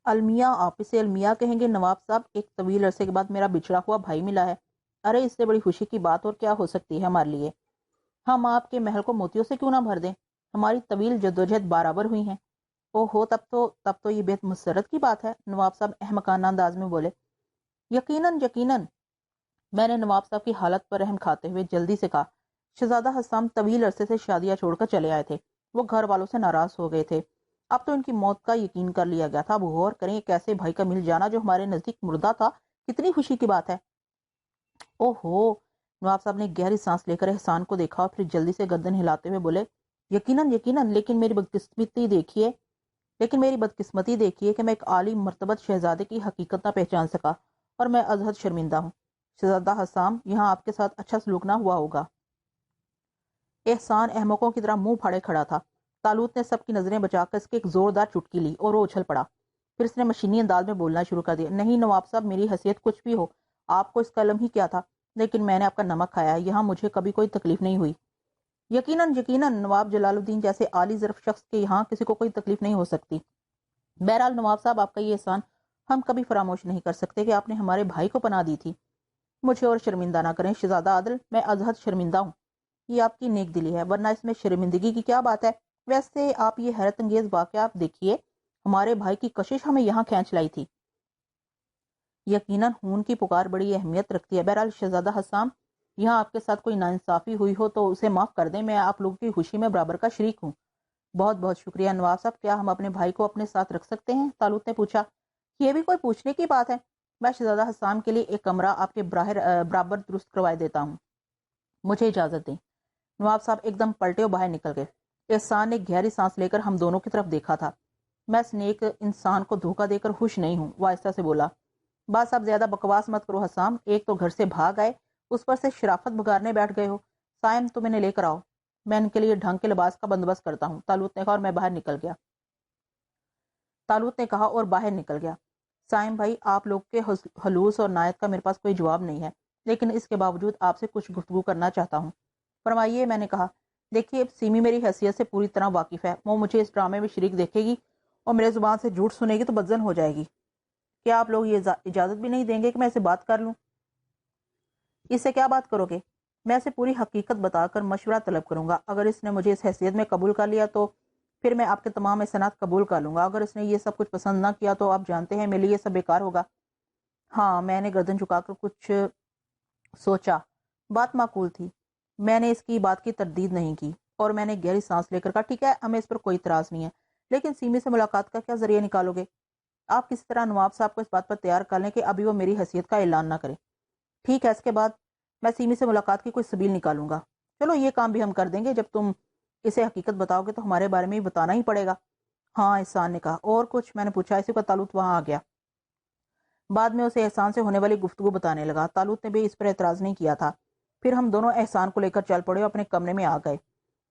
المیہ، آپ اسے المیہ کہیں گے نواب صاحب؟ ایک طویل عرصے کے بعد میرا بچھڑا ہوا بھائی ملا ہے۔ ارے اس سے بڑی خوشی کی بات اور کیا ہو سکتی ہے ہمارے لیے؟ ہم آپ کے محل کو موتیوں سے کیوں نہ بھر دیں؟ ہماری طویل جدوجہد برابر ہوئی ہیں۔ او ہو، تب تو یہ بہت مسرت کی بات ہے، نواب صاحب احمقانہ انداز میں بولے۔ یقیناً یقیناً، میں نے نواب صاحب کی حالت پر رحم کھاتے ہوئے جلدی سے کہا۔ شہزادہ حسام طویل عرصے سے شادیاں چھوڑ کر چلے آئے تھے، وہ گھر والوں سے ناراض ہو گئے تھے، اب تو ان کی موت کا یقین کر لیا گیا تھا۔ اب غور کریں، ایک ایسے بھائی کا مل جانا جو ہمارے نزدیک مردہ تھا، کتنی خوشی کی بات ہے۔ او ہو، نواب صاحب نے گہری سانس لے کر احسان کو دیکھا اور پھر جلدی سے گردن ہلاتے ہوئے بولے، یقیناً یقیناً، لیکن میری بدقسمتی دیکھیے کہ میں ایک عالی مرتبت شہزادے کی حقیقت نہ پہچان سکا، اور میں ازحد شرمندہ ہوں۔ شہزادہ حسام، یہاں آپ کے ساتھ اچھا سلوک نہ ہوا ہوگا۔ احسان احمقوں کی طرح منہ پھاڑے کھڑا تھا۔ تالوت نے سب کی نظریں بچا کر اس کی ایک زوردار چٹکی لی اور وہ اچھل پڑا۔ پھر اس نے مشینی انداز میں بولنا شروع کر دیا، نہیں نواب صاحب، میری حیثیت کچھ بھی ہو، آپ کو اس کا علم ہی کیا تھا، لیکن میں نے آپ کا نمک کھایا ہے، یہاں مجھے کبھی کوئی تکلیف نہیں ہوئی۔ یقیناً یقیناً، نواب جلال الدین جیسے عالی ظرف شخص کے یہاں کسی کو کوئی تکلیف نہیں ہو سکتی۔ بہرحال نواب صاحب، آپ کا یہ احسان ہم کبھی فراموش نہیں کر سکتے کہ آپ نے ہمارے بھائی کو پناہ دی تھی۔ مجھے اور شرمندہ نہ کریں شہزادہ عادل، میں ازحد شرمندہ ہوں۔ یہ آپ کی نیک دلی ہے، ورنہ اس میں شرمندگی کی کیا بات ہے؟ ویسے آپ یہ حیرت انگیز واقعہ آپ دیکھیے، ہمارے بھائی کی کشش ہمیں یہاں کھینچ لائی تھی۔ یقیناً خون کی پکار بڑی اہمیت رکھتی ہے۔ بہرحال شہزادہ حسام، یہاں آپ کے ساتھ کوئی ناانصافی ہوئی ہو تو اسے معاف کر دیں، میں آپ لوگوں کی خوشی میں برابر کا شریک ہوں۔ بہت بہت شکریہ نواب صاحب، کیا ہم اپنے بھائی کو اپنے ساتھ رکھ سکتے ہیں؟ تالوت نے پوچھا۔ یہ بھی کوئی پوچھنے کی بات ہے، میں شہزادہ حسام کے لیے ایک کمرہ آپ کے برابر درست کروائے دیتا ہوں، مجھے اجازت دیں۔ نواب صاحب ایک دم پلٹے اور باہر نکل گئے۔ احسان نے گہری سانس لے کر ہم دونوں کی طرف دیکھا تھا۔ میں اس نیک انسان کو دھوکہ دے کر خوش نہیں ہوں، وہ آہستہ سے بولا۔ بس اب زیادہ بکواس مت کرو حسام، ایک تو گھر سے بھاگ آئے، اس پر سے شرافت بگارنے بیٹھ گئے ہو۔ سائم، تم انہیں لے کر آؤ، میں ان کے لیے ڈھنگ کے لباس کا بندوبست کرتا ہوں، تالوت نے کہا اور باہر نکل گیا۔ سائم بھائی، آپ لوگ کے خلوص اور نایت کا میرے پاس کوئی جواب نہیں ہے، لیکن اس کے باوجود آپ سے کچھ گفتگو کرنا چاہتا ہوں۔ فرمائیے، میں نے کہا۔ دیکھیے، سیمی میری حیثیت سے پوری طرح واقف ہے، وہ مجھے اس ڈرامے میں شریک دیکھے گی اور میرے زبان سے جھوٹ سنے گی تو بدزن ہو جائے گی۔ کیا آپ لوگ یہ اجازت بھی نہیں دیں گے کہ میں اسے بات کر لوں؟ اس سے کیا بات کرو گے؟ میں اسے پوری حقیقت بتا کر مشورہ طلب کروں گا، اگر اس نے مجھے اس حیثیت میں قبول کر لیا تو پھر میں آپ کے تمام احسانات قبول کر لوں گا، اگر اس نے یہ سب کچھ پسند نہ کیا تو آپ جانتے ہیں میرے لیے یہ سب بیکار ہوگا۔ ہاں، میں نے گردن جھکا کر کچھ سوچا، بات معقول تھی، میں نے اس کی بات کی تردید نہیں کی اور میں نے گہری سانس لے کر کہا، ٹھیک ہے، ہمیں اس پر کوئی اعتراض نہیں ہے، لیکن سیمی سے ملاقات کا کیا ذریعہ نکالو گے؟ آپ کسی طرح نواب صاحب کو اس بات پر تیار کر لیں کہ ابھی وہ میری حیثیت کا اعلان نہ کرے۔ ٹھیک ہے، اس کے بعد میں سیمی سے ملاقات کی کوئی سبیل نکالوں گا۔ چلو، یہ کام بھی ہم کر دیں گے، جب تم اسے حقیقت بتاؤ گے تو ہمارے بارے میں بھی بتانا ہی پڑے گا۔ ہاں، احسان نے کہا۔ اور کچھ؟ میں نے پوچھا۔ اسی پر تالوت وہاں آ گیا۔ بعد میں اسے احسان سے ہونے والی گفتگو بتانے لگا۔ تالوت نے بھی اس پر اعتراض نہیں کیا تھا۔ پھر ہم دونوں احسان کو لے کر چل پڑے اور اپنے کمرے میں آ گئے۔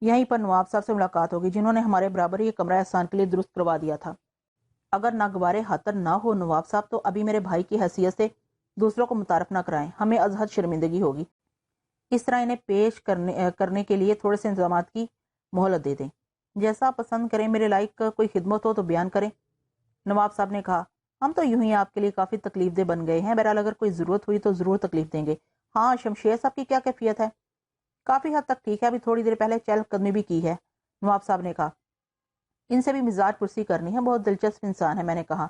یہیں پر نواب صاحب سے ملاقات ہوگی، جنہوں نے ہمارے برابر یہ کمرہ احسان کے لیے درست کروا دیا تھا۔ اگر ناگوارے خاطر نہ ہو نواب صاحب، تو ابھی میرے بھائی کی حیثیت سے دوسروں کو متعارف نہ کرائیں، ہمیں ازحد شرمندگی ہوگی۔ اس طرح انہیں پیش کرنے کے لیے تھوڑے سے انتظامات کی مہلت دے دیں۔ جیسا پسند کریں، میرے لائق کوئی خدمت ہو تو بیان کریں۔ نواب صاحب نے کہا، ہم تو یوں ہی آپ کے لیے کافی تکلیف دہ بن گئے ہیں، بہرحال اگر کوئی ضرورت ہوئی تو ضرور تکلیف دیں گے۔ ہاں، شمشیر صاحب کی کیا کیفیت ہے؟ کافی حد تک ٹھیک ہے، ابھی تھوڑی دیر پہلے چہل قدمی بھی کی ہے، نواب صاحب نے کہا۔ ان سے بھی مزاج پرسی کرنی ہے، بہت دلچسپ انسان ہے، میں نے کہا،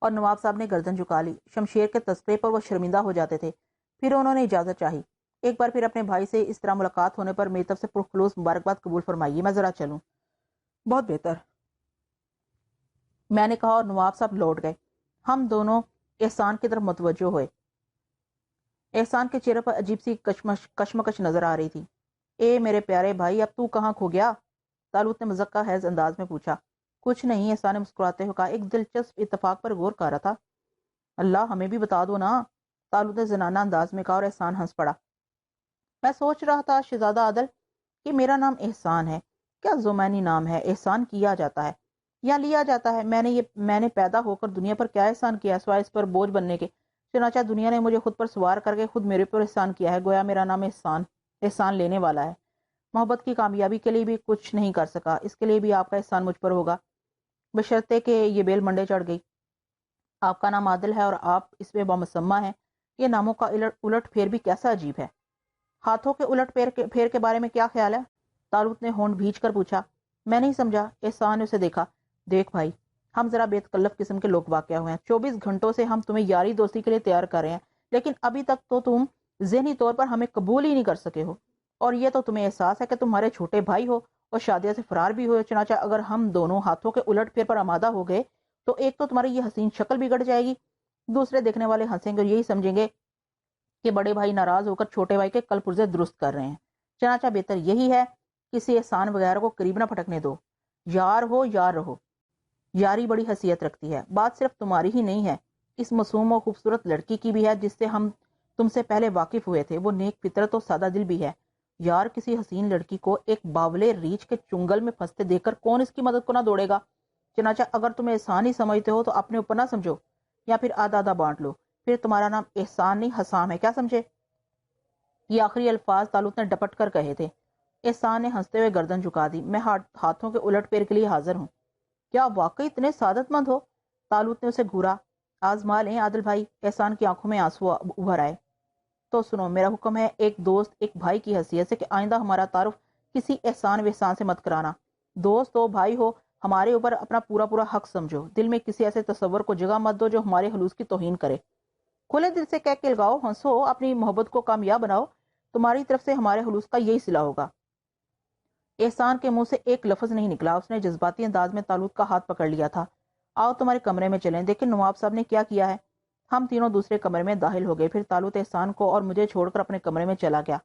اور نواب صاحب نے گردن جھکا لی۔ شمشیر کے تذکرے پر وہ شرمندہ ہو جاتے تھے۔ پھر انہوں نے اجازت چاہی۔ ایک بار پھر اپنے بھائی سے اس طرح ملاقات ہونے پر میری طرف سے پرخلوص مبارکباد قبول فرمائیے، میں ذرا چلوں۔ بہت بہتر، میں نے کہا، اور نواب صاحب لوٹ گئے۔ ہم دونوں احسان کی طرف متوجہ ہوئے۔ احسان کے چہرے پر عجیب سی کشمکش نظر آ رہی تھی۔ اے میرے پیارے بھائی، اب تو کہاں کھو گیا؟ تالوت نے مذاق خیز انداز میں پوچھا۔ کچھ نہیں، احسان نے مسکراتے ہوئے کہا، ایک دلچسپ اتفاق پر غور کر رہا تھا۔ اللہ، ہمیں بھی بتا دو نا، تالوت نے زنانہ انداز میں کہا، اور احسان ہنس پڑا۔ میں سوچ رہا تھا شہزادہ عادل کہ میرا نام احسان ہے، کیا زمینی نام ہے؟ احسان کیا جاتا ہے یا لیا جاتا ہے؟ میں نے پیدا ہو کر دنیا پر کیا احسان کیا ہے سوائے اس پر بوجھ بننے کے؟ چنانچہ دنیا نے مجھے خود پر سوار کر کے خود میرے پر احسان کیا ہے، گویا میرا نام احسان لینے والا ہے۔ محبت کی کامیابی کے لیے بھی کچھ نہیں کر سکا، اس کے لیے بھی آپ کا احسان مجھ پر ہوگا، بشرطے کہ یہ بیل منڈے چڑھ گئی۔ آپ کا نام عادل ہے اور آپ اس میں بامسمہ ہیں، یہ ناموں کا الٹ پھیر بھی کیسا عجیب ہے۔ ہاتھوں کے الٹ پھیر کے بارے میں کیا خیال ہے؟ طالوت نے ہونٹ بھیج کر پوچھا۔ میں نہیں سمجھا۔ احسان نے اسے دیکھا۔ دیکھ بھائی، ہم ذرا بے تکلف قسم کے لوگ واقع ہوئے ہیں، 24 گھنٹوں سے ہم تمہیں یاری دوستی کے لیے تیار کر رہے ہیں، لیکن ابھی تک تو تم ذہنی طور پر ہمیں قبول ہی نہیں کر سکے ہو، اور یہ تو تمہیں احساس ہے کہ تمہارے چھوٹے بھائی ہو اور شادیہ سے فرار بھی ہوئے۔ چنانچہ اگر ہم دونوں ہاتھوں کے الٹ پھیر پر آمادہ ہو گئے تو ایک تو تمہاری یہ حسین شکل بگڑ جائے گی، دوسرے دیکھنے والے ہنسیں گے اور یہی سمجھیں گے کہ بڑے بھائی ناراض ہو کر چھوٹے بھائی کے کل پرزے درست کر رہے ہیں۔ چنانچہ بہتر یہی ہے کسی احسان وغیرہ کو قریب نہ پھٹکنے دو، یار ہو یار رہو۔ یاری بڑی حیثیت رکھتی ہے، بات صرف تمہاری ہی نہیں ہے، اس معصوم اور خوبصورت لڑکی کی بھی ہے جس سے ہم تم سے پہلے واقف ہوئے تھے۔ وہ نیک فطرت اور سادہ دل بھی ہے۔ یار کسی حسین لڑکی کو ایک باولے ریچھ کے چنگل میں پھنستے دیکھ کر کون اس کی مدد کو نہ دوڑے گا؟ چنانچہ اگر تم احسان ہی سمجھتے ہو تو اپنے اوپر نہ سمجھو، یا پھر آدھا آدھا بانٹ لو، پھر تمہارا نام احسان نہیں حسام ہے، کیا سمجھے؟ یہ آخری الفاظ طالوت نے ڈپٹ کر کہے تھے۔ احسان نے ہنستے ہوئے گردن جھکا دی۔ میں ہاتھوں کے الٹ پھیر کے لیے حاضر ہوں۔ کیا واقعی اتنے سعادت مند ہو؟ طالوت نے اسے گھورا۔ آزما لیں عادل بھائی۔ احسان کی آنکھوں میں آنسو ابھر آئے۔ تو سنو، میرا حکم ہے ایک دوست ایک بھائی کی حیثیت سے کہ آئندہ ہمارا تعارف کسی احسان وحسان سے مت کرانا۔ دوست ہو بھائی ہو، ہمارے اوپر اپنا پورا پورا حق سمجھو، دل میں کسی ایسے تصور کو جگہ مت دو جو ہمارے حلوس کی توہین کرے۔ کھلے دل سے کہہ کے لگاؤ، ہنسو، اپنی محبت کو کامیاب بناؤ، تمہاری طرف سے ہمارے حلوس کا یہی صلہ ہوگا۔ احسان کے منہ سے ایک لفظ نہیں نکلا، اس نے جذباتی انداز میں طالوت کا ہاتھ پکڑ لیا تھا۔ آؤ تمہارے کمرے میں چلیں، دیکھیں نواب صاحب نے کیا کیا ہے۔ ہم تینوں دوسرے کمرے میں داخل ہو گئے، پھر طالوت احسان کو اور مجھے چھوڑ کر اپنے کمرے میں چلا گیا۔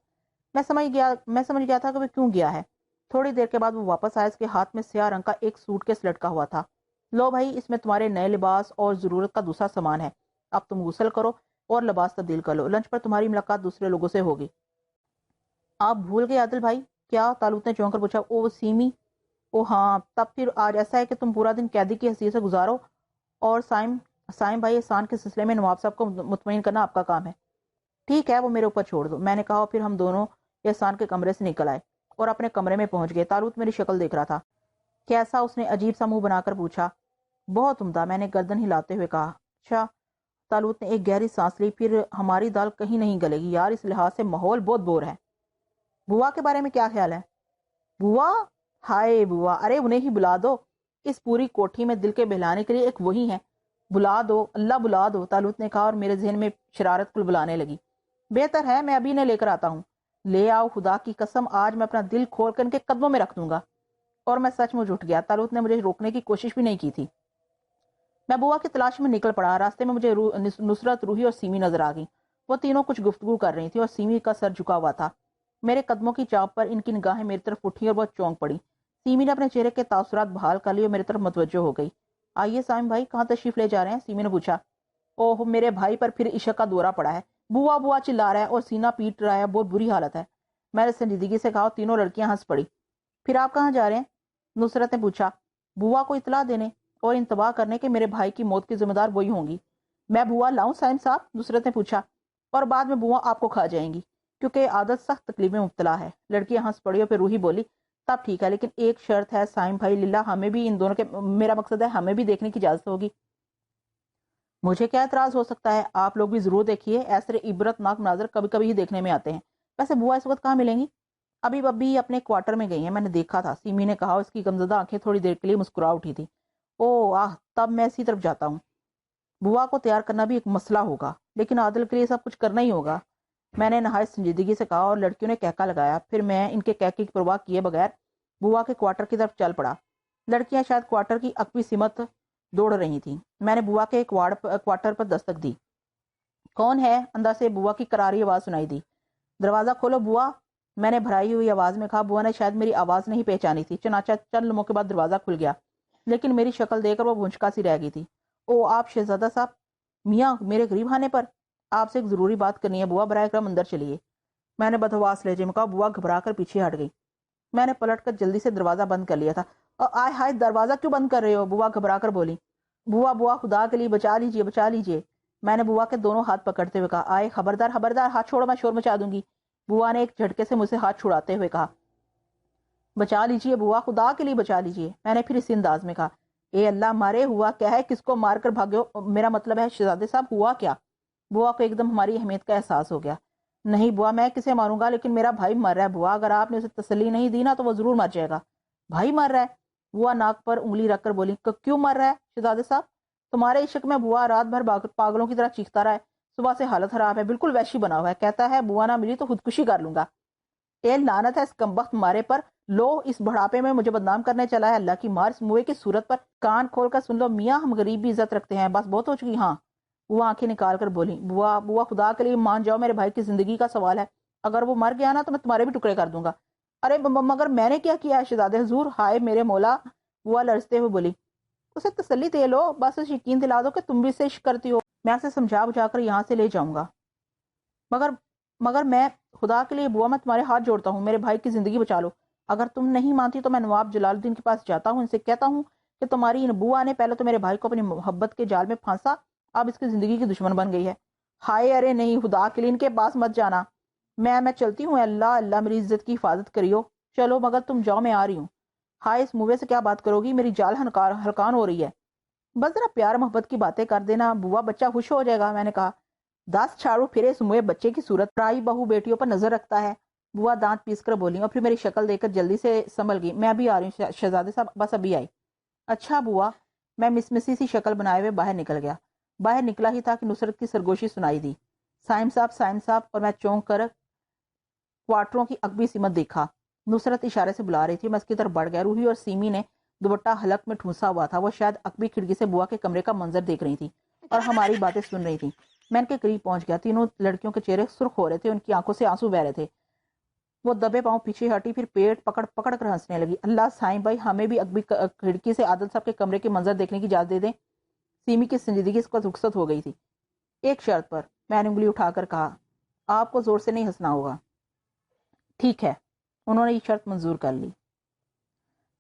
میں سمجھ گیا تھا کہ وہ کیوں گیا ہے۔ تھوڑی دیر کے بعد وہ واپس آیا، اس کے ہاتھ میں سیاہ رنگ کا ایک سوٹ کیس لٹکا ہوا تھا۔ لو بھائی، اس میں تمہارے نئے لباس اور ضرورت کا دوسرا سامان ہے، اب تم غسل کرو اور لباس تبدیل کر لو، لنچ پر تمہاری ملاقات دوسرے لوگوں سے ہوگی۔ آپ بھول گئے عادل بھائی؟ کیا؟ طالوت نے چونک کر پوچھا۔ او سیمی، او ہاں، تب پھر آج ایسا ہے کہ تم پورا دن قیدی کی حیثیت سے گزارو، اور سائم بھائی، احسان کے سلسلے میں نواب صاحب کو مطمئن کرنا آپ کا کام ہے۔ ٹھیک ہے، وہ میرے اوپر چھوڑ دو، میں نے کہا، اور پھر ہم دونوں احسان کے کمرے سے نکل آئے اور اپنے کمرے میں پہنچ گئے۔ طالوت میری شکل دیکھ رہا تھا۔ کیسا؟ اس نے عجیب سا منہ بنا کر پوچھا۔ بہت عمدہ، میں نے گردن ہلاتے ہوئے کہا۔ اچھا، طالوت نے ایک گہری سانس لی۔ پھر ہماری دال کہیں نہیں گلے گی یار، اس لحاظ سے ماحول بہت بور ہے۔ بوا کے بارے میں کیا خیال ہے؟ بوا؟ ہائے بوا، ارے انہیں ہی بلا دو، اس پوری کوٹھی میں دل کے بہلانے کے لیے ایک وہی ہے، بلا دو، اللہ بلا دو، طالوت نے کہا، اور میرے ذہن میں شرارت کل بلانے لگی۔ بہتر ہے، میں ابھی انہیں لے کر آتا ہوں۔ لے آؤ، خدا کی قسم آج میں اپنا دل کھول کر ان کے قدموں میں رکھ دوں گا۔ اور میں سچ مچ اٹھ گیا۔ طالوت نے مجھے روکنے کی کوشش بھی نہیں کی تھی۔ میں بوا کی تلاش میں نکل پڑا۔ راستے میں مجھے نصرت، روحی اور سیمی نظر آ گئی۔ وہ تینوں کچھ گفتگو کر رہی تھی اور سیمی کا سر جھکا ہوا تھا۔ میرے قدموں کی چاپ پر ان کی نگاہیں میری طرف اٹھی اور بہت چونک پڑی۔ سیمی نے اپنے چہرے کے تاثرات بحال کر لیے اور میری طرف متوجہ ہو گئی۔ آئیے سائم بھائی، کہاں تشریف لے جا رہے ہیں؟ سیمی نے پوچھا۔ اوہ، میرے بھائی پر پھر عشق کا دورہ پڑا ہے، بوا بوا چلا رہا ہے اور سینہ پیٹ رہا ہے، بہت بری حالت ہے۔ میں نے سنجیدگی سے کہا۔ تینوں لڑکیاں ہنس پڑی۔ پھر آپ کہاں جا رہے ہیں؟ نصرت نے پوچھا۔ بوا کو اطلاع دینے اور انتباہ کرنے کے میرے بھائی کی موت کی ذمہ دار وہی ہوں گی۔ میں بوا لاؤں سائم صاحب؟ نصرت نے پوچھا۔ اور بعد میں بوا آپ کو کھا جائیں گی، کیونکہ عادت سخت تکلیف میں مبتلا ہے۔ لڑکیاں ہنس پڑی اور پھر روحی بولی، تب ٹھیک ہے، لیکن ایک شرط ہے سائم بھائی، للہ ہمیں بھی ان دونوں کے، میرا مقصد ہے ہمیں بھی دیکھنے کی اجازت ہوگی۔ مجھے کیا اعتراض ہو سکتا ہے، آپ لوگ بھی ضرور دیکھیے، ایسے عبرت ناک مناظر کبھی کبھی ہی دیکھنے میں آتے ہیں۔ ویسے بوا اس وقت کہاں ملیں گی؟ ابھی اپنے کوارٹر میں گئی ہیں، میں نے دیکھا تھا، سیمی نے کہا۔ اس کی غمزدہ آنکھیں تھوڑی دیر کے لیے مسکرا اٹھی تھی۔ اوہ آہ، تب میں اسی طرف جاتا ہوں۔ بوا کو تیار کرنا بھی ایک مسئلہ ہوگا، لیکن عادل کے لیے سب کچھ کرنا ہی ہوگا، میں نے نہایت سنجیدگی سے کہا، اور لڑکیوں نے کہکا لگایا۔ پھر میں ان کے کہکے کی پرواہ کیے بغیر بوا کے کوارٹر کی طرف چل پڑا۔ لڑکیاں شاید کوارٹر کی عقبی سمت دوڑ رہی تھیں۔ میں نے بوا کے کوارٹر پر دستک دی۔ کون ہے؟ اندر سے بوا کی کراری آواز سنائی دی۔ دروازہ کھولو بوا، میں نے بھرائی ہوئی آواز میں کہا۔ بوا نے شاید میری آواز نہیں پہچانی تھی، چنانچہ چند لمحوں کے بعد دروازہ کھل گیا، لیکن میری شکل دیکھ کر وہ بھونچکا سی رہ گئی تھی۔ او آپ شہزادہ صاحب، میاں میرے قریب آنے پر؟ آپ سے ایک ضروری بات کرنی ہے بوا، براہ کرم اندر چلیے، میں نے بدحواس لہجے میں کہا۔ بوا گھبرا کر پیچھے ہٹ گئی۔ میں نے پلٹ کر جلدی سے دروازہ بند کر لیا تھا۔ آئے ہائے، دروازہ کیوں بند کر رہے ہو؟ بوا گھبرا کر بولی۔ بوا خدا کے لیے بچا لیجیے، بچا لیجیے، میں نے بوا کے دونوں ہاتھ پکڑتے ہوئے کہا۔ آئے خبردار خبردار، ہاتھ چھوڑو، میں شور مچا دوں گی، بوا نے ایک جھٹکے سے مجھ سے ہاتھ چھڑاتے ہوئے کہا۔ بچا لیجیے بوا، خدا کے لیے بچا لیجیے، میں نے پھر اسی انداز میں کہا۔ اے اللہ مارے ہوا کیا ہے, کس کو مار کر بھاگے ہو؟ میرا مطلب ہے شہزادے صاحب ہوا کیا؟ بوا کو ایک دم ہماری اہمیت کا احساس ہو گیا. نہیں بوا میں کسے ماروں گا, لیکن میرا بھائی مر رہا ہے بوا, اگر آپ نے اسے تسلی نہیں دی نا تو وہ ضرور مر جائے گا. بھائی مر رہا ہے؟ بوا ناک پر انگلی رکھ کر بولی, کیوں مر رہا ہے شہزادے صاحب؟ تمہارے عشق میں بوا رات بھر پاگلوں کی طرح چیختا رہا ہے, صبح سے حالت خراب ہے, بالکل ویشی بنا ہوا ہے, کہتا ہے بوا نہ ملی تو خودکشی کر لوں گا. اے لعنت ہے اس کمبخت مارے پر, لو اس بڑھاپے میں مجھے بدنام کرنے چلا ہے, اللہ کی مار اس موئے کی صورت پر. کان کھول کر سن لو میاں, ہم غریب بھی عزت رکھتے ہیں, بس بہت ہو چکی. ہاں وہ آنکھیں نکال کر بولی, بوا خدا کے لیے مان جاؤ, میرے بھائی کی زندگی کا سوال ہے, اگر وہ مر گیا نا تو میں تمہارے بھی ٹکڑے کر دوں گا. ارے مگر میں نے کیا کیا ہے شہزادے حضور, ہائے میرے مولا. بوا لرزتے ہوئے بولی, اسے تسلی دے لو, بس اسے یقین دلا دو کہ تم بھی اسے عشق کرتی ہو, میں اسے سمجھا بجھا کر یہاں سے لے جاؤں گا. مگر میں خدا کے لیے بوا, میں تمہارے ہاتھ جوڑتا ہوں, میرے بھائی کی زندگی بچا لو. اگر تم نہیں مانتی تو میں نواب جلال الدین کے پاس جاتا ہوں, ان سے کہتا ہوں کہ تمہاری ان بوا نے پہلے تو میرے بھائی کو اپنی محبت کے جال میں پھانسا, اب اس کی زندگی کی دشمن بن گئی ہے. ہائے ارے نہیں, خدا کے لیے ان کے پاس مت جانا, میں چلتی ہوں, اللہ اللہ میری عزت کی حفاظت کریو. چلو مگر تم جاؤ, میں آ رہی ہوں. ہائے اس موے سے کیا بات کرو گی, میری جال ہلکان ہو رہی ہے, بس ذرا پیار محبت کی باتیں کر دینا بوا, بچہ خوش ہو جائے گا. میں نے کہا, 10 چھاڑو پھرے اس موئے بچے کی صورت, پرائی بہو بیٹیوں پر نظر رکھتا ہے. بوا دانت پیس کر بولی اور پھر میری شکل دیکھ کر جلدی سے سنبھل گئی. میں ابھی آ رہی ہوں شہزادے صاحب, بس ابھی آئی. اچھا بوا. میں مسی سی شکل بنائے ہوئے باہر نکل گیا. باہر نکلا ہی تھا کہ نصرت کی سرگوشی سنائی دی, سائم صاحب, اور میں چونک کر کوارٹروں کی اگبی سمت دیکھا. نصرت اشارے سے بلا رہی تھی, میں اس کی طرف بڑھ گیا. روحی اور سیمی نے دوپٹہ حلق میں ٹھونسا ہوا تھا, وہ شاید اکبی کھڑکی سے بوا کے کمرے کا منظر دیکھ رہی تھی اور ہماری باتیں سن رہی تھی. میں ان کے قریب پہنچ گیا. تینوں لڑکیوں کے چہرے سرخ ہو رہے تھے, ان کی آنکھوں سے آنسو بہ رہے تھے. وہ دبے پاؤں پیچھے ہٹی, پھر پیٹ پکڑ پکڑ کر ہنسنے لگی. اللہ سائیں بھائی, ہمیں بھی اکبی کھڑکی سے عادل صاحب کے کمرے کے منظر دیکھنے کی اجازت دے دیں. سیمی کی سنجیدگی اس کو رخصت ہو گئی تھی. ایک شرط پر, میں نے انگلی اٹھا کر کہا, آپ کو زور سے نہیں ہنسنا ہوگا. ٹھیک ہے. انہوں نے یہ شرط منظور کر لی.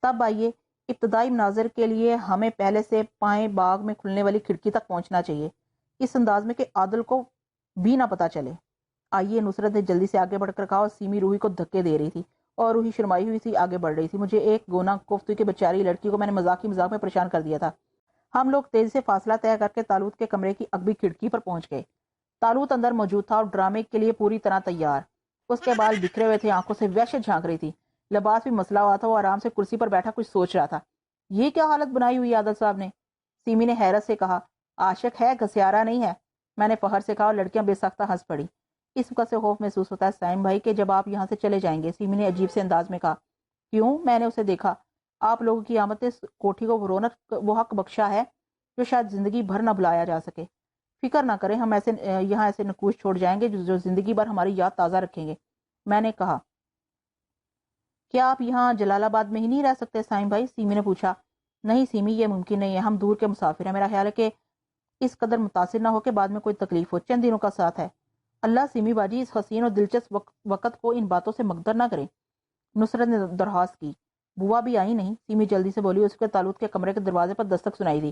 تب آئیے, ابتدائی مناظر کے لیے ہمیں پہلے سے پائیں باغ میں کھلنے والی کھڑکی تک پہنچنا چاہیے, اس انداز میں کہ عادل کو بھی نہ پتا چلے. آئیے. نصرت نے جلدی سے آگے بڑھ کر کہا, اور سیمی روحی کو دھکے دے رہی تھی اور روحی شرمائی ہوئی سی آگے بڑھ رہی تھی. مجھے ایک گونا کوفت کہ بیچاری لڑکی کو میں نے مذاق میں پریشان کر دیا تھا. ہم لوگ تیزی سے فاصلہ طے کر کے تالوت کے کمرے کی اگبی کھڑکی پر پہنچ گئے. تالوت اندر موجود تھا اور ڈرامے کے لیے پوری طرح تیار. اس کے بال بکھرے ہوئے تھے, آنکھوں سے وحشت جھانک رہی تھی, لباس بھی مسئلہ ہوا تھا. وہ آرام سے کرسی پر بیٹھا کچھ سوچ رہا تھا. یہ کیا حالت بنائی ہوئی عادل صاحب نے؟ سیمی نے حیرت سے کہا. عاشق ہے, گھسیارا نہیں ہے, میں نے فخر سے کہا, اور لڑکیاں بے ساختہ ہنس پڑی. اس وقت سے خوف محسوس ہوتا ہے سائم بھائی کہ جب آپ یہاں سے چلے جائیں گے. سیمی نے عجیب سے انداز میں کہا. کیوں؟ میں نے اسے دیکھا. آپ لوگوں کی آمد نے کوٹھی کو رونق وہ حق بخشا ہے جو شاید زندگی بھر نہ بلایا جا سکے. فکر نہ کریں, ہم یہاں ایسے نقوش چھوڑ جائیں گے جو زندگی بھر ہماری یاد تازہ رکھیں گے. میں نے کہا. کیا آپ یہاں جلال آباد میں ہی نہیں رہ سکتے سائم بھائی؟ سیمی نے پوچھا. نہیں سیمی, یہ ممکن نہیں ہے, ہم دور کے مسافر ہیں. میرا خیال ہے کہ اس قدر متاثر نہ ہو کہ بعد میں کوئی تکلیف ہو. چند دنوں کا ساتھ ہے. اللہ سیمی باجی, اس حسین اور دلچسپ وقت کو ان باتوں سے مقدر نہ کریں. نصرت نے درخواست کی. بوا بھی آئی نہیں؟ سیمی جلدی سے بولی. اس کے تالوت کے کمرے کے دروازے پر دستک سنائی دی.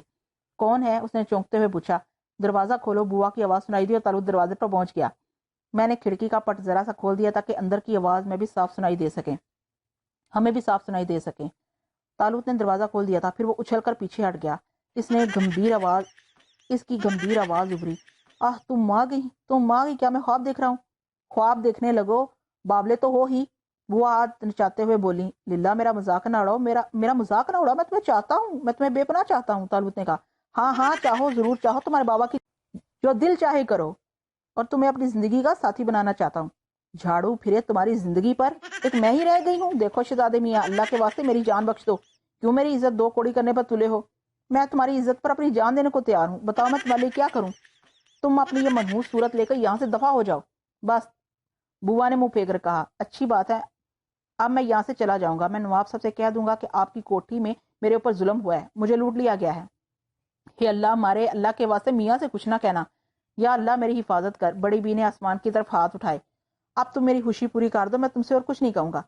کون ہے؟ اس نے چونکتے ہوئے پوچھا. دروازہ کھولو. بوا کی آواز سنائی دی اور تالوت دروازے پر پہنچ گیا. میں نے کھڑکی کا پٹ ذرا سا کھول دیا تاکہ اندر کی آواز میں بھی صاف سنائی دے سکیں, ہمیں بھی صاف سنائی دے سکیں. تالوت نے دروازہ کھول دیا تھا, پھر وہ اچھل کر پیچھے ہٹ گیا. اس کی گمبھیر آواز ابھری. آہ, تم آ گئی, کیا میں خواب دیکھ رہا ہوں؟ خواب دیکھنے لگو, بابلے تو ہو ہی. وہ ہاتھ نچاتے ہوئے بولی. للہ میرا مذاق نہ اڑاؤ, میرا مذاق نہ اڑاؤ, میں تمہیں چاہتا ہوں, میں تمہیں بے پناہ چاہتا ہوں. تالوت نے کہا. ہاں چاہو, ضرور چاہو, تمہارے بابا کی جو دل چاہے کرو, اور تمہیں اپنی زندگی کا ساتھی بنانا چاہتا ہوں. جھاڑو پھرے تمہاری زندگی پر, ایک میں ہی رہ گئی ہوں. دیکھو شہزادے میاں, اللہ کے واسطے میری جان بخش دو. کیوں میری عزت دو کوڑی کرنے پر تلے ہو؟ میں تمہاری عزت پر اپنی جان دینے کو تیار ہوں. بتاؤ میں تمہارے لیے کیا کروں؟ تم اپنی یہ منحوس صورت لے کر یہاں سے دفع ہو جاؤ. بس. بوا نے منہ پھیر کر کہا. اچھی بات ہے, اب میں یہاں سے چلا جاؤں گا. میں نواب صاحب سے کہہ دوں گا کہ آپ کی کوٹھی میں میرے اوپر ظلم ہوا ہے, مجھے لوٹ لیا گیا ہے. کہ اللہ مارے, اللہ کے واسطے میاں سے کچھ نہ کہنا. یا اللہ میری حفاظت کر. بڑی بی نے آسمان کی طرف ہاتھ اٹھائے. اب تم میری خوشی پوری کر دو, میں تم سے اور کچھ نہیں کہوں گا.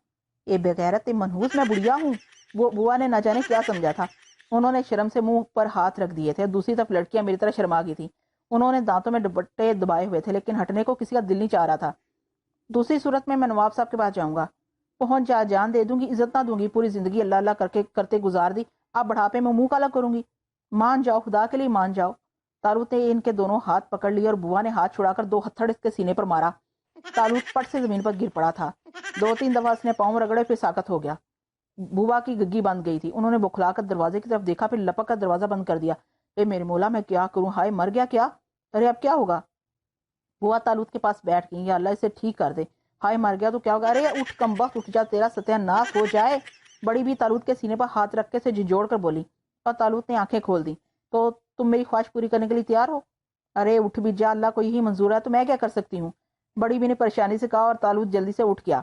اے بغیرت, منحوس, میں بڑھیا ہوں. وہ بوا نے نہ جانے کیا سمجھا تھا. انہوں نے شرم سے منہ پر ہاتھ رکھ دیے تھے. دوسری طرف لڑکیاں میری طرح شرما گئی تھیں. انہوں نے دانتوں میں دوپٹے دبائے ہوئے تھے, لیکن ہٹنے کو کسی کا دل نہیں چاہ رہا تھا. دوسری صورت میں نواب صاحب کے پاس جاؤں گا. پہنچ جان دے دوں گی, عزت نہ دوں گی. پوری زندگی اللہ اللہ کرتے گزار دی, اب بڑھاپے میں منہ کالا کروں گی؟ مان جاؤ، خدا کے لیے مان جاؤ۔ تالوت نے ان کے دونوں ہاتھ پکڑ لیے اور بوا نے ہاتھ چھڑا کر 2 ہتھڑ اس کے سینے پر مارا۔ تالوت پٹ سے زمین پر گر پڑا تھا۔ 2-3 دفعہ اس نے پاؤں رگڑے، پھر ساکت ہو گیا۔ بوا کی گگی بند گئی تھی۔ انہوں نے بکھلا کر دروازے کی طرف دیکھا، پھر لپک کر دروازہ بند کر دیا۔ اے میرے مولا، میں کیا کروں؟ ہائے، مر گیا کیا؟ ارے اب کیا ہوگا؟ بوا تالوت کے پاس بیٹھ گئی۔ یا اللہ، اسے ٹھیک کر دے۔ ہائے، مر گیا تو کیا ہوگا؟ ارے اٹھ کم وقت، اٹھ جا، تیرا ستیہ ناس ہو جائے۔ بڑی بھی تالوت کے سینے پر ہاتھ رکھ کے سے جھنجھوڑ کر بولی، اور تالوت نے آنکھیں کھول دی۔ تو تم میری خواہش پوری کرنے کے لیے تیار ہو؟ ارے اٹھ بھی جا، اللہ کو یہی منظور ہے تو میں کیا کر سکتی ہوں؟ بڑی بی نے پریشانی سے کہا، اور تالوت جلدی سے اٹھ گیا۔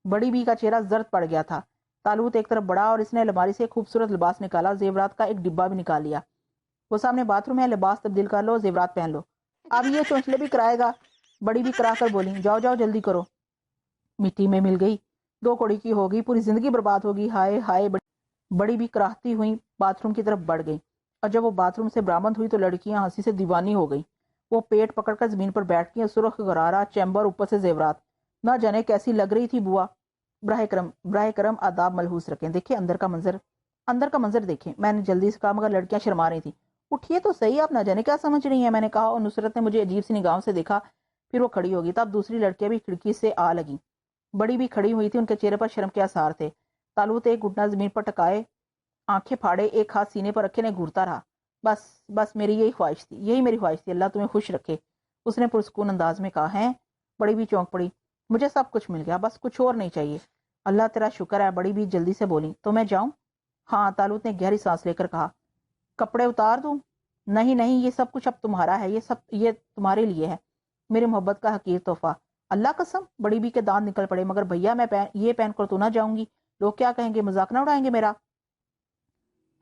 بڑی بی کا چہرہ زرد پڑ گیا تھا۔ تالوت ایک طرف بڑھا اور اس نے الماری سے ایک خوبصورت لباس نکالا، زیورات کا ایک ڈبہ بھی نکال لیا۔ وہ سامنے باتھ روم ہے، لباس تبدیل کر لو، زیورات پہن لو۔ اب یہ چونچلے بھی کرائے گا؟ بڑی بھی کرا کر بولی، جاؤ جاؤ جلدی کرو۔ مٹی میں مل گئی، 2 کوڑی کی ہوگی، پوری زندگی برباد ہوگی۔ ہائے ہائے۔ بڑی بھی کراہتی ہوئی باتھ روم کی طرف بڑھ گئی، اور جب وہ باتھ روم سے برآمد ہوئی تو لڑکیاں ہنسی سے دیوانی ہو گئی۔ وہ پیٹ پکڑ کر زمین پر بیٹھ گئی، سرخ غرارہ چیمبر، اوپر سے زیورات۔ نہ جانے کیسی لگ رہی تھی بوا۔ براہ کرم آداب ملحوظ رکھیں، دیکھیں اندر کا منظر دیکھیں۔ میں نے جلدی سے کہا، مگر لڑکیاں شرما رہی تھیں۔ اٹھیے تو صحیح، آپ نہ جانے کیا سمجھ رہی ہیں، میں نے کہا، اور نصرت نے مجھے عجیب سی نگاہوں سے دیکھا، پھر وہ کھڑی ہوگی۔ تب دوسری لڑکیاں بھی کھڑکی سے آ لگیں۔ بڑی بھی کھڑی ہوئی تھی، ان کے چہرے پر شرم کے آثار تھے۔ تالوت ایک گھٹنا زمین پر ٹکائے، آنکھیں پھاڑے، ایک ہاتھ سینے پر رکھے نے گھورتا رہا۔ بس میری یہی خواہش تھی، اللہ تمہیں خوش رکھے، اس نے پرسکون انداز میں کہا۔ ہے؟ بڑی بھی چونک پڑی۔ مجھے سب کچھ مل گیا، بس کچھ اور نہیں چاہیے۔ اللہ تیرا شکر ہے، بڑی بھی جلدی سے بولی۔ تو میں جاؤں؟ ہاں، تالوت نے گہری سانس لے کر کہا۔ کپڑے اتار دوں؟ نہیں نہیں، یہ سب کچھ اب تمہارا ہے، یہ تمہارے لیے ہے، میری محبت کا حقیر تحفہ۔ اللہ قسم! بڑی بی کے دانت نکل پڑے۔ مگر بھیا، میں یہ پہن کر تو نہ جاؤں گی، لوگ کیا کہیں گے، مذاق نہ اڑائیں گے میرا؟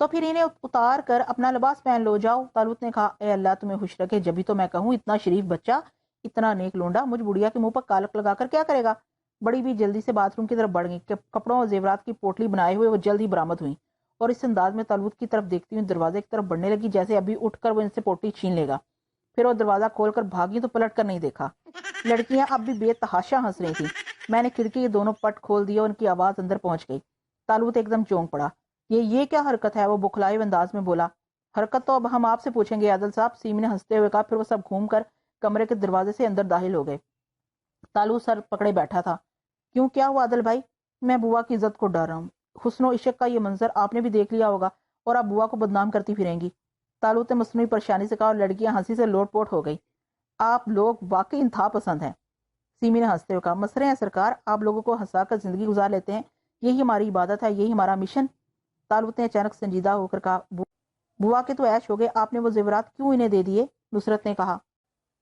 تو پھر انہیں اتار کر اپنا لباس پہن لو، جاؤ۔ تالوت نے کہا، اے اللہ تمہیں خوش رکھے، جبھی تو میں کہوں، اتنا شریف بچہ، اتنا نیک لونڈا، مجھ بڑھیا کے منہ پر کالک لگا کر کیا کرے گا؟ بڑی بھی جلدی سے باتھ روم کی طرف بڑھ گئی، کپڑوں اور زیورات کی پوٹلی بنائے ہوئے وہ جلد ہی برآمد ہوئی، اور اس انداز میں تالوت کی طرف دیکھتی ہوئی دروازے کی طرف بڑھنے لگی، جیسے ابھی اٹھ کر وہ ان سے پوٹلی چھین لے گا۔ پھر وہ دروازہ کھول کر بھاگی تو پلٹ کر نہیں دیکھا۔ لڑکیاں اب بھی بے تحاشا ہنس رہی تھیں۔ میں نے کھڑکی کے دونوں پٹ کھول دیے اور ان کی آواز اندر پہنچ گئی۔ تالوت ایک دم چونک پڑا۔ یہ کیا حرکت ہے؟ وہ بکھلائے ہوئے انداز میں بولا۔ حرکت تو اب ہم آپ سے پوچھیں گے عادل صاحب، سیمی نے ہنستے ہوئے کہا۔ پھر وہ سب گھوم کر کمرے کے دروازے سے اندر داخل ہو گئے۔ تالوت سر پکڑے بیٹھا تھا۔ کیوں، کیا ہوا عادل بھائی؟ میں بوا کی عزت کو ڈر رہا ہوں۔ حسن و عشق کا یہ منظر آپ نے بھی دیکھ لیا ہوگا، اور آپ بوا کو بدنام کرتی پھریں گی۔ تالوت نے مصنوعی پریشانی سے کہا، اور لڑکیاں ہنسی سے لوٹ پوٹ ہو گئی۔ آپ لوگ واقعی انتہا پسند ہیں، سیمی نے ہنستے ہوئے کہا۔ مسرے ہیں سرکار، آپ لوگوں کو ہنسا کر زندگی گزار لیتے ہیں، یہی ہماری عبادت ہے، یہی ہمارا مشن۔ تالوت نے اچانک سنجیدہ ہو کر کہا، بوا کے تو عیش ہو گئے، آپ نے وہ زیورات کیوں انہیں دے دیے؟ نصرت نے کہا۔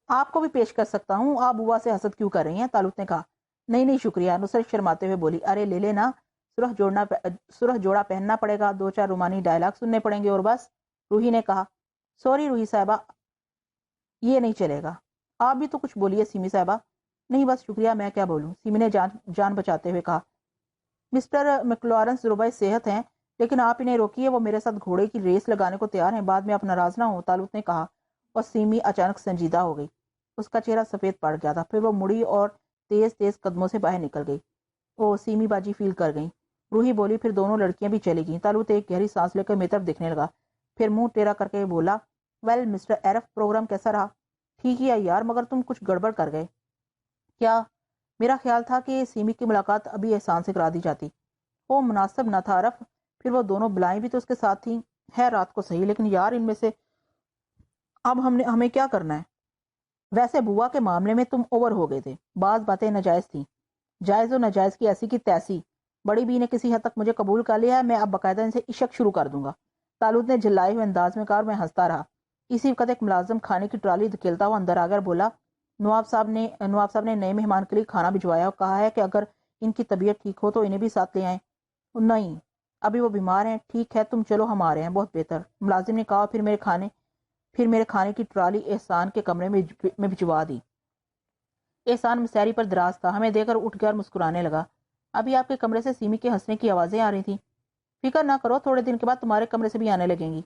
آپ کو بھی پیش کر سکتا ہوں، آپ بوا سے حسد کیوں کر رہی ہیں؟ تالوت نے کہا۔ نہیں شکریہ، نصرت شرماتے ہوئے بولی۔ ارے لے لینا، سرخ جوڑا پہننا پڑے گا، 2-4 رومانی ڈائلاگ سننے پڑیں گے، اور بس۔ روحی نے کہا۔ سوری روحی صاحبہ، یہ نہیں چلے گا، آپ بھی تو کچھ بولیے سیمی صاحبہ۔ نہیں بس شکریہ، میں کیا بولوں، سیمی نے جان بچاتے ہوئے کہا۔ مسٹر میکلارنس ضربۂ صحت ہیں، لیکن آپ انہیں روکیے، وہ میرے ساتھ گھوڑے کی ریس لگانے کو تیار ہیں، بعد میں آپ ناراض نہ ہوں، تالوت نے کہا، اور سیمی اچانک سنجیدہ ہو گئی۔ اس کا چہرہ سفید پڑ گیا تھا، پھر وہ مڑی اور تیز قدموں سے باہر نکل گئی۔ او، سیمی باجی فیل کر گئی، روحی بولی۔ پھر دونوں لڑکیاں بھی چلی گئیں۔ تالوت ایک گہری سانس لے کر میری طرف دیکھنے لگا، پھر منہ ٹیڑھا کر کے بولا، ویل مسٹر ایرف، پروگرام کیسا رہا؟ ٹھیک ہی ہے یار، مگر تم کچھ گڑبڑ کر گئے۔ کیا؟ میرا خیال تھا کہ سیمی کی ملاقات ابھی احسان سے کرا دی جاتی۔ وہ مناسب نہ تھا عرف، پھر وہ دونوں بلائیں بھی تو اس کے ساتھ تھیں۔ ہے رات کو صحیح، لیکن یار ان میں سے اب ہمیں کیا کرنا ہے؟ ویسے بوا کے معاملے میں تم اوور ہو گئے تھے، بعض باتیں ناجائز تھیں، جائز و ناجائز کی ایسی کی تیسی۔ بڑی بی نے کسی حد تک مجھے قبول کر لیا ہے، میں اب باقاعدہ ان سے عشق شروع کر دوں گا، تالوت نے جھلائے ہوئے انداز میں کہا، اور میں ہنستا رہا۔ اسی وقت ایک ملازم کھانے کی ٹرالی دھکیلتا ہوا اندر آ کر بولا، نواب صاحب نے نئے مہمان کے لیے کھانا بھجوایا اور کہا ہے کہ اگر ان کی طبیعت ٹھیک ہو تو انہیں بھی ساتھ لے آئیں۔ نہیں، ابھی وہ بیمار ہیں۔ ٹھیک ہے، تم چلو، ہم آ رہے ہیں، بہت بہتر، ملازم نے کہا، پھر میرے کھانے کی ٹرالی احسان کے کمرے میں بھجوا دی۔ احسان مسیری پر دراز تھا، ہمیں دیکھ کر اٹھ گیا اور مسکرانے لگا۔ ابھی آپ کے کمرے سے سیمی کے ہنسنے کی آوازیں آ رہی تھیں۔ فکر نہ کرو، تھوڑے دن کے بعد تمہارے کمرے سے بھی آنے لگیں گی،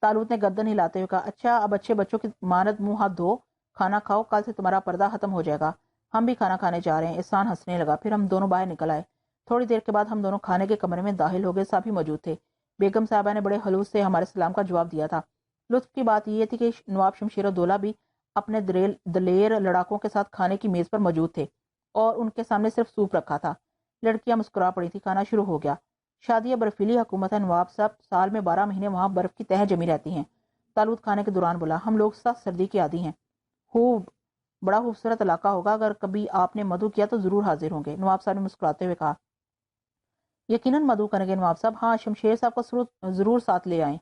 تالوت نے گردن ہلاتے ہوئے کہا۔ اچھا، اب اچھے بچوں کی مانند منہ ہاتھ دھو، کھانا کھاؤ، کل سے تمہارا پردہ ختم ہو جائے گا، ہم بھی کھانا کھانے جا رہے ہیں۔ احسان ہنسنے لگا، پھر ہم دونوں باہر نکل آئے۔ تھوڑی دیر کے بعد ہم دونوں کھانے کے کمرے میں داخل ہو گئے، سبھی موجود تھے، بیگم صاحبہ نے بڑے خلوص سے ہمارے سلام کا جواب دیا تھا۔ لطف کی بات یہ تھی کہ نواب شمشیر الدولہ بھی اپنے دلیر لڑاکوں کے ساتھ کھانے کی میز پر موجود تھے اور ان کے سامنے صرف سوپ رکھا تھا۔ لڑکیاں مسکرا پڑی تھی۔ کھانا شروع ہو گیا۔ شادی برفیلی حکومت ہے نواب صاحب، سال میں 12 مہینے وہاں برف کی تہ جمی رہتی ہیں۔ تالوت کھانے کے دوران بولا، ہم لوگ سخت سردی کے عادی ہیں۔ خوب، بڑا خوبصورت علاقہ ہوگا، اگر کبھی آپ نے مدعو کیا تو ضرور حاضر ہوں گے، نواب صاحب نے مسکراتے ہوئے کہا۔ یقیناً مدعو کریں گے نواب صاحب، ہاں شمشیر صاحب کو ضرور ساتھ لے آئیں،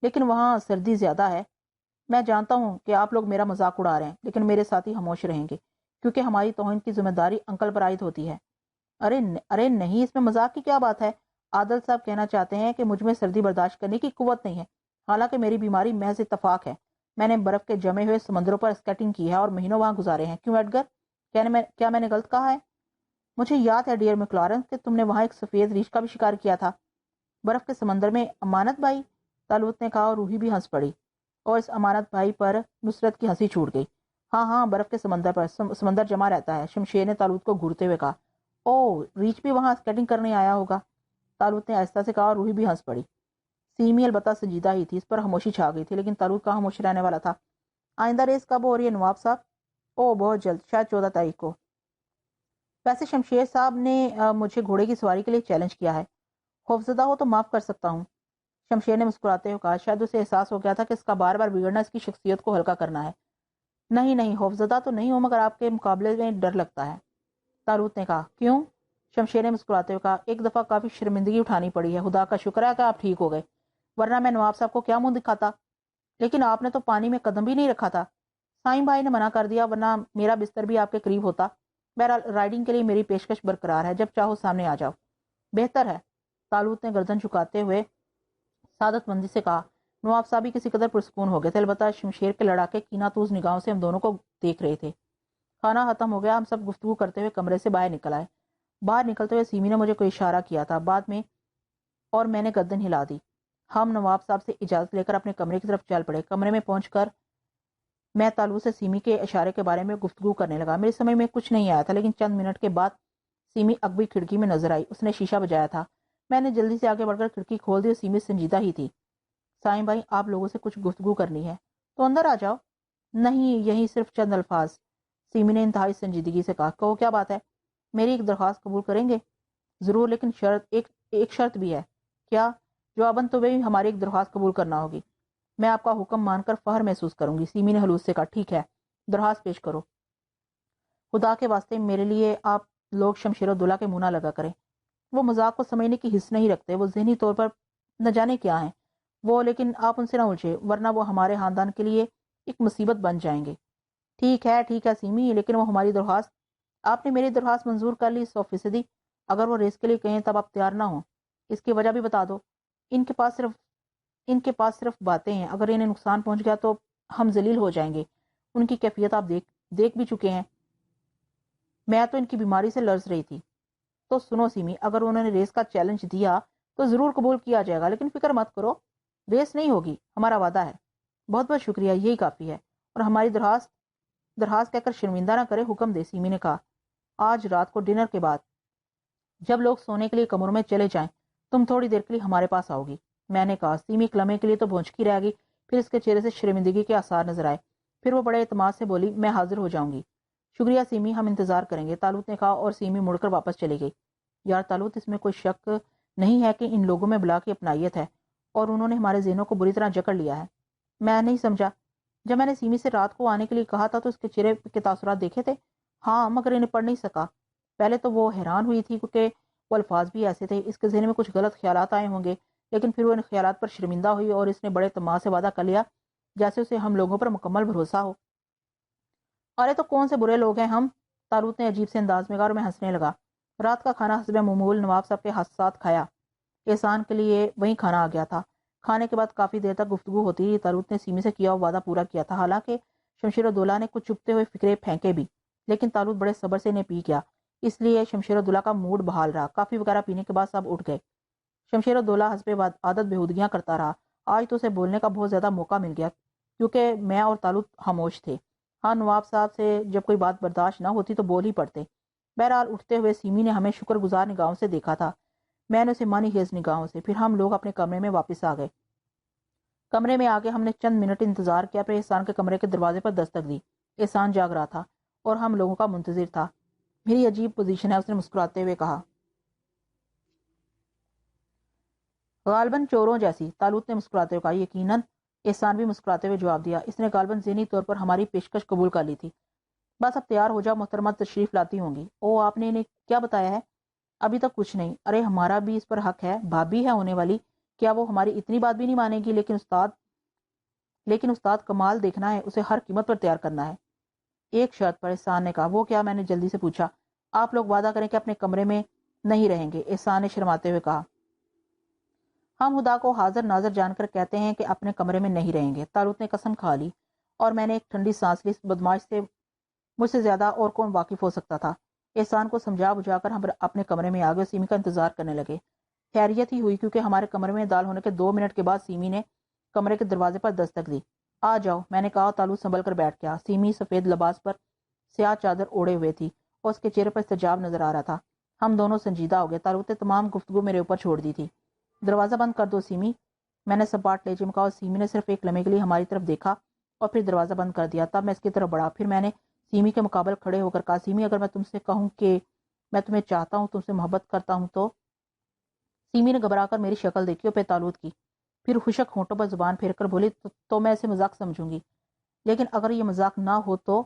لیکن وہاں سردی زیادہ ہے۔ میں جانتا ہوں کہ آپ لوگ میرا مذاق اڑا رہے ہیں، لیکن میرے ساتھی خاموش رہیں گے کیونکہ ہماری توہین کی ذمہ داری انکل پر عائد ہوتی ہے۔ ارے نہیں، اس میں مذاق کی کیا بات ہے؟ عادل صاحب کہنا چاہتے ہیں کہ مجھ میں سردی برداشت کرنے کی قوت نہیں ہے، حالانکہ میری بیماری محض اتفاق ہے۔ میں نے برف کے جمے ہوئے سمندروں پر اسکیٹنگ کی ہے اور مہینوں وہاں گزارے ہیں۔ کیوں ایڈگر؟ کیا میں نے غلط کہا ہے؟ مجھے یاد ہے ڈیئر میکلارن کہ تم نے وہاں ایک سفید ریچھ کا بھی شکار کیا تھا برف کے سمندر میں، امانت بھائی، تالوت نے کہا اور روحی بھی ہنس پڑی اور اس امانت بھائی پر نصرت کی ہنسی چھوٹ گئی۔ ہاں برف کے سمندر پر سمندر جمع رہتا ہے، شمشیر نے تالوت کو گھورتے ہوئے کہا۔ او، ریچھ بھی وہاں اسکیٹنگ کرنے آیا ہوگا، تالوت نے آہستہ سے کہا اور روحی بھی ہنس پڑی۔ سیمی البتہ سنجیدہ ہی تھی، اس پر خاموشی چھا گئی تھی، لیکن تالوت کہاں خاموش رہنے والا تھا۔ آئندہ ریس کب ہو رہی ہے نواب صاحب؟ او بہت جلد، شاید 14 تاریخ کو۔ ویسے شمشیر صاحب نے مجھے گھوڑے کی سواری کے لیے چیلنج کیا ہے، خوفزدہ ہو تو معاف کر سکتا ہوں، شمشیر نے مسکراتے ہوئے کہا۔ شاید اسے احساس ہو گیا تھا کہ اس کا بار بار بگڑنا اس کی شخصیت کو ہلکا کرنا ہے۔ نہیں خوفزدہ تو نہیں ہوں، مگر آپ کے مقابلے میں ڈر لگتا ہے، تالوت نے کہا۔ کیوں؟ شمشیر نے مسکراتے ہوئے کہا۔ ایک دفعہ کافی شرمندگی اٹھانی پڑی ہے، خدا کا شکر ہے کہ آپ ٹھیک ہو گئے، ورنہ میں نواب صاحب کو کیا منہ دکھاتا؟ لیکن آپ نے تو پانی میں قدم بھی نہیں رکھا تھا، سائیں بھائی نے منع کر دیا، ورنہ میرا بستر بھی آپ کے قریب ہوتا۔ بہرحال رائڈنگ کے لیے میری پیشکش برقرار ہے، جب چاہو سامنے آ جاؤ۔ بہتر ہے، تالوت نے گردن جھکاتے ہوئے سعادت مندی سے کہا۔ نواب صاحب بھی کسی قدر پرسکون ہو گئے تھے، البتہ شمشیر کے لڑاکے کینہ توز نگاہوں سے ہم دونوں کو دیکھ رہے تھے۔ کھانا ختم ہو گیا، ہم سب گفتگو کرتے ہوئے کمرے سے باہر نکل آئے۔ باہر نکلتے ہوئے سیمی نے مجھے کوئی اشارہ کیا تھا بعد میں، اور میں نے گردن ہلا دی۔ ہم نواب صاحب سے اجازت لے کر اپنے کمرے کی طرف چل پڑے۔ کمرے میں پہنچ کر میں تالوت سے سیمی کے اشارے کے بارے میں گفتگو کرنے لگا۔ میرے سمجھ میں کچھ نہیں آیا تھا، لیکن چند منٹ کے بعد سیمی اکبی کھڑکی میں نظر آئی، اس نے شیشہ بجایا تھا۔ میں نے جلدی سے آگے بڑھ کر کھڑکی کھول دی اور سیمی سنجیدہ ہی تھی۔ سائیں بھائی، آپ لوگوں سے کچھ گفتگو کرنی ہے تو اندر آ جاؤ۔ نہیں، یہی صرف چند الفاظ، سیمی نے انتہائی سنجیدگی سے کہا۔ کہو، کیا بات ہے؟ میری ایک درخواست قبول کریں گے؟ ضرور، لیکن ایک شرط بھی ہے۔ کیا؟ جواباً تو بھی ہماری ایک درخواست قبول کرنا ہوگی۔ میں آپ کا حکم مان کر فخر محسوس کروں گی، سیمی نے خلوص سے کہا۔ ٹھیک ہے، درخواست پیش کرو۔ خدا کے واسطے میرے لیے آپ لوگ شمشیر الدولہ کے منہ نہ لگا کریں، وہ مذاق کو سمجھنے کی حس نہیں رکھتے، وہ ذہنی طور پر نہ جانے کیا ہیں وہ، لیکن آپ ان سے نہ الجھے ورنہ وہ ہمارے خاندان کے لیے ایک مصیبت بن جائیں گے۔ ٹھیک ہے سیمی، لیکن وہ ہماری درخواست، آپ نے میری درخواست منظور کر لی 100%۔ اگر وہ ریس کے لیے کہیں تب آپ تیار نہ ہوں، اس کی وجہ بھی بتا دو۔ ان کے پاس صرف باتیں ہیں، اگر انہیں نقصان پہنچ گیا تو ہم ذلیل ہو جائیں گے۔ ان کی کیفیت آپ دیکھ بھی چکے ہیں، میں تو ان کی بیماری سے لرز رہی تھی۔ تو سنو سیمی، اگر انہوں نے ریس کا چیلنج دیا تو ضرور قبول کیا جائے گا، لیکن فکر مت کرو، ریس نہیں ہوگی، ہمارا وعدہ ہے۔ بہت بہت شکریہ، یہی کافی ہے، اور ہماری درخواست کہہ کر شرمندہ نہ کرے، حکم دے، سیمی نے کہا۔ آج رات کو ڈنر کے بعد جب لوگ سونے کے لیے کمروں میں چلے جائیں تم تھوڑی دیر کے لیے ہمارے پاس آؤ گی، میں نے کہا۔ سیمی ایک لمحے کے لیے تو بھونچکی رہ گئی، پھر اس کے چہرے سے شرمندگی کے آثار نظر آئے، پھر وہ بڑے اعتماد سے بولی، میں حاضر ہو جاؤں گی۔ شکریہ سیمی، ہم انتظار کریں گے، تالوت نے کہا، اور سیمی مڑ کر واپس چلی گئی۔ یار تالوت، اس میں کوئی شک نہیں ہے کہ ان لوگوں میں بلا کی اپنائیت ہے اور انہوں نے ہمارے ذہنوں کو بری طرح جکڑ لیا ہے۔ میں نہیں سمجھا، جب میں نے سیمی سے رات کو آنے کے لیے کہا تھا تو اس کے چہرے کے تاثرات دیکھے تھے؟ ہاں، مگر انہیں پڑھ نہیں سکا۔ پہلے تو وہ حیران ہوئی تھی کیونکہ وہ الفاظ بھی ایسے تھے، اس کے ذہن میں کچھ غلط خیالات آئے ہوں گے، لیکن پھر وہ ان خیالات پر شرمندہ ہوئی اور اس نے بڑے اعتماد سے وعدہ کر لیا جیسے اسے ہم لوگوں پر مکمل بھروسہ ہو۔ ارے تو کون سے برے لوگ ہیں ہم، تالوت نے عجیب سے انداز میں کہا، اور میں ہنسنے لگا۔ رات کا کھانا حسب معمول نواب صاحب کے ہاتھ ساتھ کھایا، احسان کے لیے وہیں کھانا آ گیا تھا۔ کھانے کے بعد کافی دیر تک گفتگو ہوتی رہی، تالوت نے سیمی سے کیا وعدہ پورا کیا تھا، حالانکہ شمشیر الدولہ نے کچھ چپتے ہوئے فکرے پھینکے بھی، لیکن تالوت بڑے صبر سے انہیں پی گیا، اس لیے شمشیر الدولہ کا موڈ بحال رہا۔ کافی وغیرہ پینے کے بعد سب اٹھ گئے۔ شمشیر الدولہ حسب عادت بےہودگیاں کرتا رہا، آج تو اسے بولنے کا بہت زیادہ موقع مل گیا کیونکہ میں اور تالوت خاموش تھے۔ ہاں، نواب صاحب سے جب کوئی بات برداشت نہ ہوتی تو بول ہی پڑتے۔ بہرحال اٹھتے ہوئے سیمی نے ہمیں شکر گزار نگاہوں سے دیکھا تھا۔ میں نے اسے مانی خیز نگاہوں سے، پھر ہم لوگ اپنے کمرے میں واپس آ گئے۔ کمرے میں آ کے ہم نے چند منٹ انتظار کیا، پھر احسان کے کمرے کے دروازے پر دستک دی۔ احسان جاگ رہا تھا اور ہم لوگوں کا منتظر تھا۔ میری عجیب پوزیشن ہے، اس نے مسکراتے ہوئے کہا۔ غالباً چوروں جیسی، طالوت نے مسکراتے ہوئے کہا۔ یقیناً، احسان بھی مسکراتے ہوئے جواب دیا۔ اس نے غالباً ذہنی طور پر ہماری پیشکش قبول کر لی تھی۔ بس اب تیار ہو جاؤ، محترمہ تشریف لاتی ہوں گی۔ او، آپ نے انہیں کیا بتایا ہے؟ ابھی تک کچھ نہیں۔ ارے ہمارا بھی اس پر حق ہے، بھابھی ہے ہونے والی، کیا وہ ہماری اتنی بات بھی نہیں مانے گی؟ لیکن استاد کمال دیکھنا ہے، اسے ہر قیمت پر تیار کرنا ہے۔ ایک شرط پر، احسان نے کہا۔ وہ کیا؟ میں نے جلدی سے پوچھا۔ آپ لوگ وعدہ کریں کہ اپنے کمرے میں نہیں رہیں گے، احسان نے شرماتے ہوئے کہا۔ ہم خدا کو حاضر ناظر جان کر کہتے ہیں کہ اپنے کمرے میں نہیں رہیں گے، طالوت نے قسم کھا لی، اور میں نے ایک ٹھنڈی سانس لی۔ اس بدماش سے مجھ سے زیادہ اور کون واقف ہو سکتا تھا؟ احسان کو سمجھا بجھا کر ہم اپنے کمرے میں آ گئے، سیمی کا انتظار کرنے لگے۔ خیریت ہی ہوئی، کیونکہ ہمارے کمرے میں دال ہونے کے 2 منٹ کے بعد سیمی نے کمرے کے دروازے پر دستک دی۔ آ جاؤ، میں نے کہا۔ طالوت سنبھل کر بیٹھ گیا۔ سیمی سفید لباس پر سیاہ چادر اوڑے ہوئے تھی اور اس کے چہرے پر استجاب نظر آ رہا تھا۔ ہم دونوں سنجیدہ ہو گئے۔ طالوت نے تمام گفتگو میرے اوپر چھوڑ دی تھی۔ دروازہ بند کر دو سیمی، میں نے سپاٹ لہجے میں کہا، اور سیمی نے صرف ایک لمحے کے لیے ہماری طرف دیکھا اور پھر دروازہ بند کر دیا۔ تب میں اس کی طرف بڑھا، پھر میں نے سیمی کے مقابل کھڑے ہو کر کہا، سیمی، اگر میں تم سے کہوں کہ میں تمہیں چاہتا ہوں، تم سے محبت کرتا ہوں تو؟ سیمی نے گھبرا کر میری شکل دیکھی اور پھر طالوت کی، پھر خشک ہونٹوں پر زبان پھیر کر بولی، تو میں اسے مذاق سمجھوں گی، لیکن اگر یہ مذاق نہ ہو تو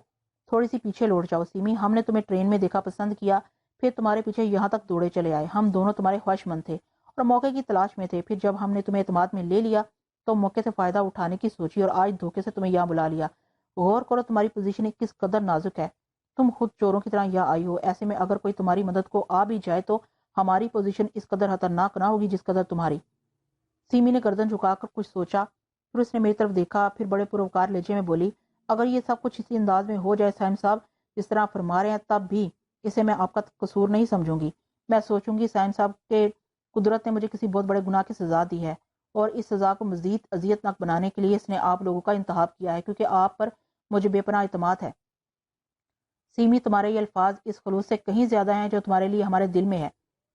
تھوڑی سی پیچھے لوٹ جاؤ سیمی۔ ہم نے تمہیں ٹرین میں دیکھا، پسند کیا، پھر تمہارے پیچھے یہاں تک دوڑے چلے آئے۔ ہم دونوں تمہارے خواہش مند تھے اور موقع کی تلاش میں تھے۔ پھر جب ہم نے تمہیں اعتماد میں لے لیا تو موقع سے فائدہ اٹھانے کی سوچی، اور آج دھوکے سے تمہیں یہاں بلا لیا۔ غور کرو تمہاری پوزیشن کس قدر نازک ہے۔ تم خود چوروں کی طرح یہاں آئی ہو، ایسے میں اگر کوئی تمہاری مدد کو آ بھی جائے تو ہماری پوزیشن اس قدر خطرناک نہ ہوگی جس قدر تمہاری۔ سیمی نے گردن جھکا کر کچھ سوچا، پھر اس نے میری طرف دیکھا، پھر بڑے پروکار لہجے میں بولی، اگر یہ سب کچھ اسی انداز میں ہو جائے سائم صاحب جس طرح فرما رہے ہیں، تب بھی اسے میں آپ کا قصور نہیں سمجھوں گی۔ میں سوچوں گی سائم صاحب کے قدرت نے مجھے کسی بہت بڑے گناہ کی سزا دی ہے، اور اس سزا کو مزید اذیت ناک بنانے کے لیے اس نے آپ لوگوں کا انتخاب کیا ہے، کیونکہ آپ پر مجھے بے پناہ اعتماد ہے۔ سیمی، تمہارے یہ الفاظ اس خلوص سے کہیں زیادہ ہیں جو تمہارے لیے ہمارے دل میں ہے،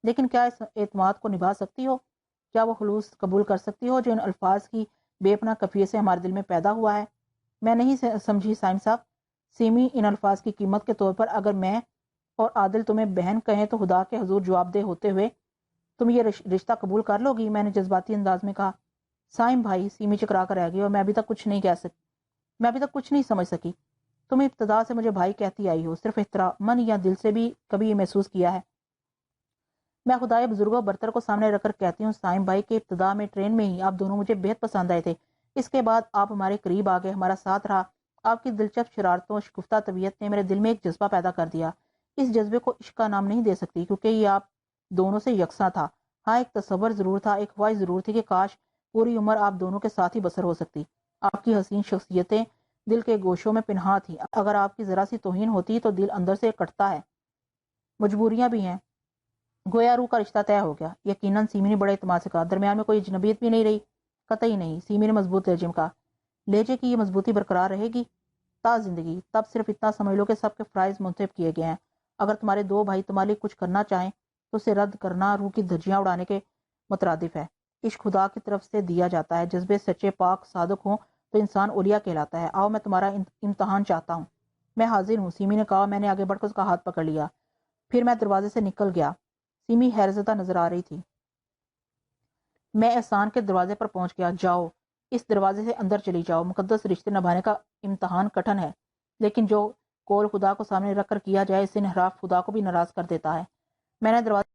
لیکن کیا اس اعتماد کو نبھا سکتی ہو؟ کیا وہ خلوص قبول کر سکتی ہو جو ان الفاظ کی بے پناہ کیفیت سے ہمارے دل میں پیدا ہوا ہے؟ میں نہیں سمجھی سائم صاحب۔ سیمی، ان الفاظ کی قیمت کے طور پر اگر میں اور عادل تمہیں بہن کہیں تو خدا کے حضور جواب دہ ہوتے ہوئے تم یہ رشتہ قبول کر لو گی؟ میں نے جذباتی انداز میں کہا۔ سائم بھائی، سیمی چکرا کر رہ گئی، اور میں ابھی تک کچھ نہیں سمجھ سکی۔ تم ابتدا سے مجھے بھائی کہتی آئی ہو، صرف احتراماً یا دل سے بھی کبھی یہ محسوس کیا ہے؟ میں خدائے بزرگ و برتر کو سامنے رکھ کر کہتی ہوں سائم بھائی کہ ابتدا میں ٹرین میں ہی آپ دونوں مجھے بہت پسند آئے تھے۔ اس کے بعد آپ ہمارے قریب آ گئے، ہمارا ساتھ رہا۔ آپ کی دلچسپ شرارتوں اور شگفتہ طبیعت نے میرے دل میں ایک جذبہ پیدا کر دیا۔ اس جذبے کو عشق کا نام نہیں دے سکتی، کیونکہ یہ آپ دونوں سے یکساں تھا۔ ہاں، ایک تصور ضرور تھا، ایک خواہش ضرور تھی کہ کاش پوری عمر آپ دونوں کے ساتھ ہی بسر ہو سکتی۔ آپ کی حسین شخصیتیں دل کے گوشوں میں پنہاں تھیں، اگر آپ کی ذرا سی توہین ہوتی تو دل اندر سے کٹتا ہے۔ مجبوریاں بھی ہیں، گویا روح کا رشتہ طے ہو گیا۔ یقیناً، سیمی نے بڑے اعتماد سے کہا۔ درمیان میں کوئی اجنبیت بھی نہیں رہی؟ قطعی نہیں، سیمی نے مضبوط لہجے میں کہا۔ لہجے کی یہ مضبوطی برقرار رہے گی تا زندگی؟ تب صرف اتنا سمجھ لو کہ سب کے فرائض منتخب کیے گئے ہیں۔ اگر تمہارے 2 بھائی تمہارے لیے کچھ کرنا چاہیں تو اسے رد کرنا روح کی دھجیاں اڑانے کے مترادف ہے۔ عشق خدا کی طرف سے دیا جاتا ہے، جذبے سچے پاک صادق ہوں تو انسان اولیاء کہلاتا ہے۔ آؤ، میں تمہارا امتحان چاہتا ہوں۔ میں حاضر ہوں، سیمی نے کہا۔ میں نے آگے بڑھ کر اس کا ہاتھ پکڑ لیا، پھر میں دروازے سے نکل گیا۔ سیمی حیرتزدہ نظر آ رہی تھی۔ میں احسان کے دروازے پر پہنچ گیا۔ جاؤ، اس دروازے سے اندر چلی جاؤ۔ مقدس رشتے نبھانے کا امتحان کٹھن ہے، لیکن جو قول خدا کو سامنے رکھ کر کیا جائے، اس سے انحراف خدا کو بھی ناراض کر دیتا ہے۔ میں نے دروازے